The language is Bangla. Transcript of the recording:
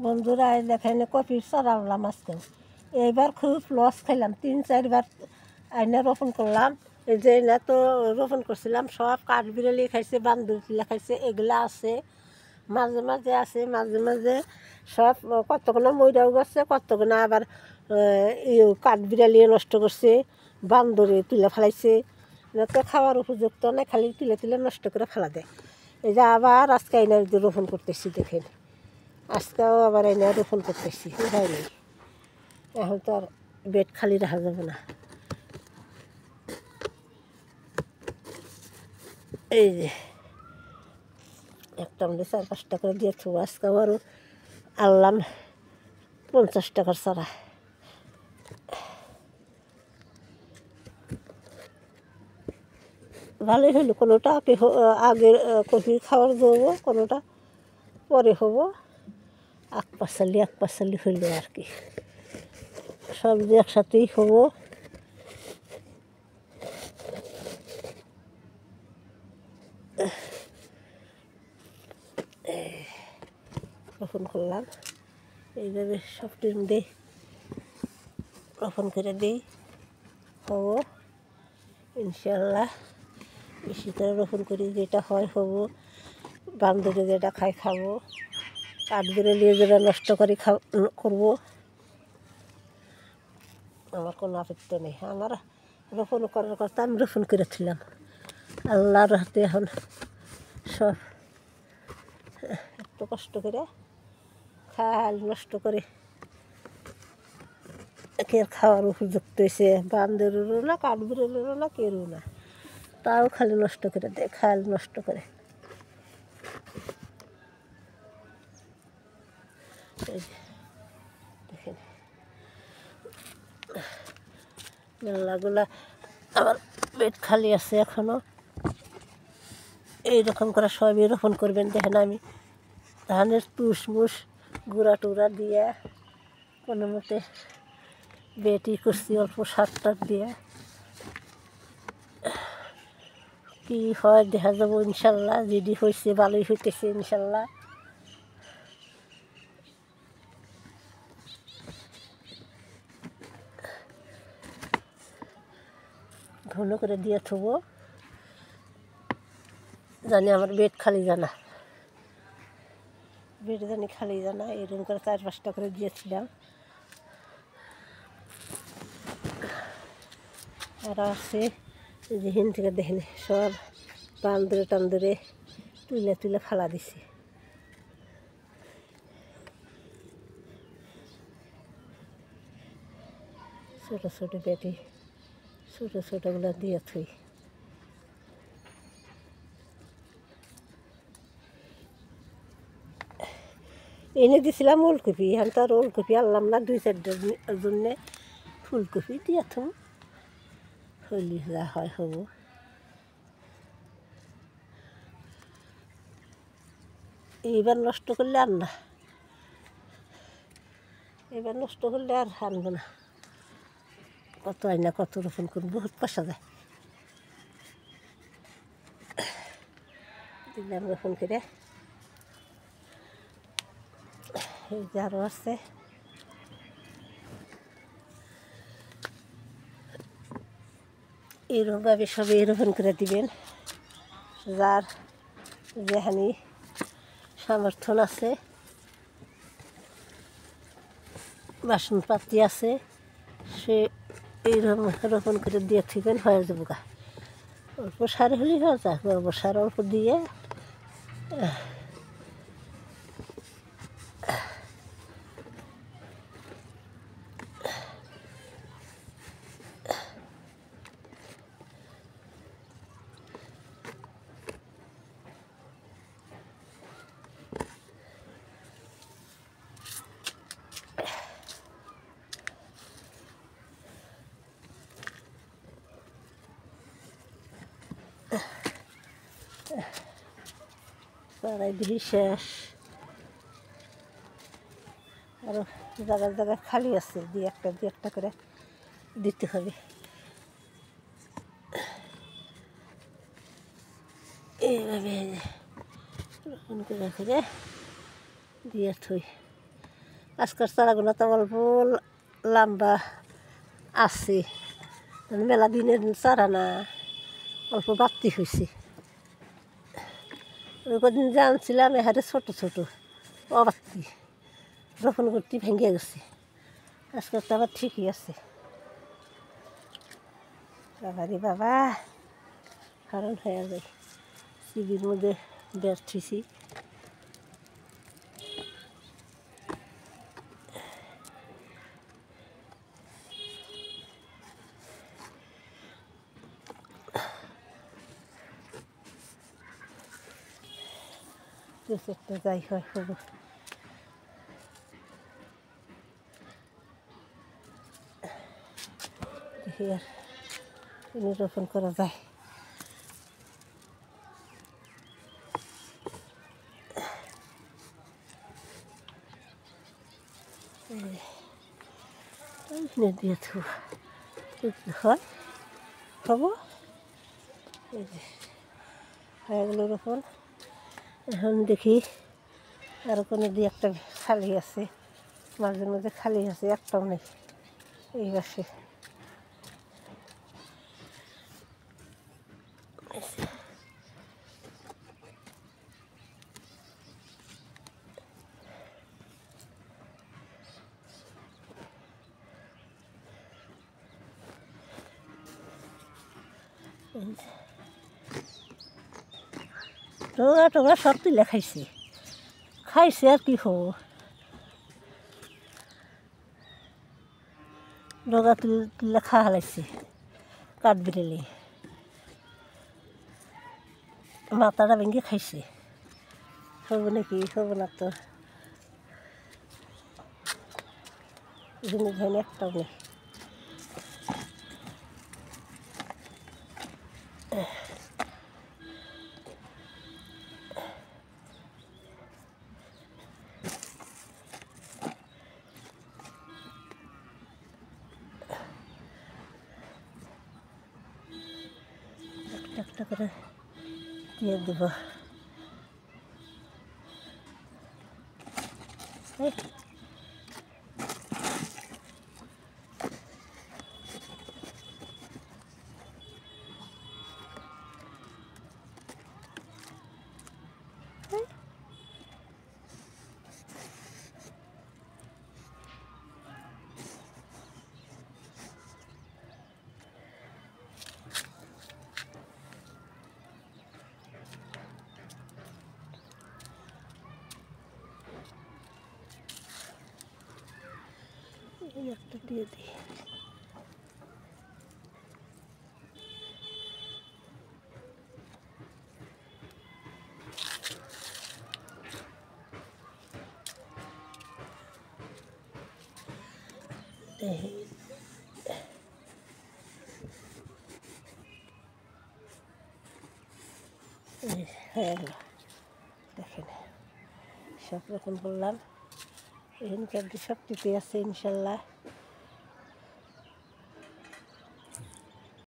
বন্ধুরা এই দেখেন কপির চড়ালাম আজকেও। এইবার খুব লস খাইলাম, 3-4বার আইনা রোপণ করলাম। এই যে না তো রোপণ করছিলাম সব কাঠ বিড়ালি খাইছে, বান্দর পিলা খাইছে, এগুলা আছে মাঝে মাঝে আছে, মাঝে মাঝে সব কতগুলো ময়রাও গেছে, কতগুলো আবার কাঠ বিড়ালিয়ে নষ্ট করছে, বান্দরে তুলে ফেলাইছে। না তো খাওয়ার উপযুক্ত না, খালি তুলে তুলে নষ্ট করে ফেলা দেয়। এই যে আবার আজকে আইনা রোপণ করতেছি, দেখেন আজকেও আবার এনে রোপণ করতেছি, উপায় নেই। এখন তো আর বেড খালি রাখা যাবে না। এই যে একটা আমাদের 4-5 টাকা করে দিয়েছ, আজকেও আরও আনলাম 50 টাকার ছাড়া। ভালোই হইল, কোনোটা আগের কফি খাওয়ার দেবো, কোনোটা পরে হবো। এক পাঁচালি হইল আর কি, সবজি একসাথেই হবো। রোপণ করলাম এইভাবে সবটির মধ্যে রোপণ করে দিই, হবো ইনশাল্লাহ। বেশি করে রোপণ করি, যেটা হয় হবো। বান্ধবী যেটা খাই খাবো, কাঠ বিড়ালিয়ে যেটা নষ্ট করে করবো। আমার কোনো আপত্তি নেই, আমার রোপণ করার কথা আমি রোপণ করেছিলাম। আল্লাহর হাতে এখন সব একটু কষ্ট করে খাল নষ্ট করে কে খাওয়ার উপযুক্ত হয়েছে, বান্দরেরও না, কাঠ বিড়ালেরও না, কেউও না, তাও খালি নষ্ট করে দেয়, খাল নষ্ট করে। দেখেন মেলাগুলা আমার পেট খালি আছে এখনও। এইরকম করে সবই রোপণ করবেন। দেখেন আমি ধানের তুষ মুষ গুঁড়া টুড়া দিয়ে কোনো মতে বেটি করছি, অল্প সার টার দিয়ে। কী হয় দেখা যাবো ইনশাল্লাহ, যেটি হয়েছে ভালোই হইতেছে ইনশাল্লাহ। ঘন করে দিয়ে থবো, জানি আমার বেড খালি জানা, বেড জানি খালি জানা। এরকম করে 4-5টা করে দিয়েছিলাম। আর আছে যে হিন থেকে দেখেন সব বান্দরে টান্দরে তুলে তুলে ফালা দিছি। ছোটো ছোটো বেটি ছোটো ছোটোগুলো দিয়ে থুই। এনে দিছিলাম ওলকপি, এখন তো আর ওলকপি আনলাম না, 2-4টার জন্যে ফুলকপি দিয়ে থুম, হইলি যা হয় হবো। এইবার নষ্ট করলে আর না, এবার নষ্ট করলে আর আনবো না। কত আইনা কত রোপণ করবো, বহুত পয়সা যায়। দিলাম রোপণ করে। এই যে আরও আছে, এইরকমভাবে সবই রোপণ করে দিবেন। যার যেখানে সমর্থন আছে, বাসনপাতি আছে, সে এইরকম রোপণ করে দিয়ে থাকবেন, হয়ে যাবো গা। অল্প সার হলেই হয়ে যায়, অল্প সার অল্প দিয়ে তারাই দিই শেষ। আরও জায়গায় জায়গায় খালি আছে, দিয়ে একটা করে দিতে হবে। এইভাবে রোপণ করে দিয়ে থই। আজকের চারাগুলো তো অল্প লম্বা আছে, মেলা দিনের চারা না, অল্প বাড়তি হয়েছে। ওই কদিন যে আনছিলাম এহারে ছোটো ছোটো অবাড়তি, রোপণ করতে ভেঙে গেছে। আজকের তো আবার ঠিকই আছে। বাবারে বাবা, কারণ হয়ে যায় সিবির মধ্যে বেরছি। একটা যাই হয় হবো। দেখি আর রোপণ করা যায়। দিয়ে হয় হবো। এই যে হয়ে গেল রোপণ। এখন দেখি আরও কোনো দিয়ে একটা খালি আছে, মাঝে মাঝে খালি আছে, একটাও নেই এই পাশে। ডোগা টোগা সব তুলে খাইছে আর কি হবো। ডোগা তুলে খা হালাইছে কাঠ বিড়ালি, মাথাটা ভেঙে খাইছে। হবো নাকি হবো না তো, জিনিস হয়নি একটাও নেই। একটা করে দিয়ে দেব। একটা দিয়ে দিই। হয়ে গেল, দেখেন সব রকম বললাম। এখানকার সব টিপে আছে ইনশাল্লাহ।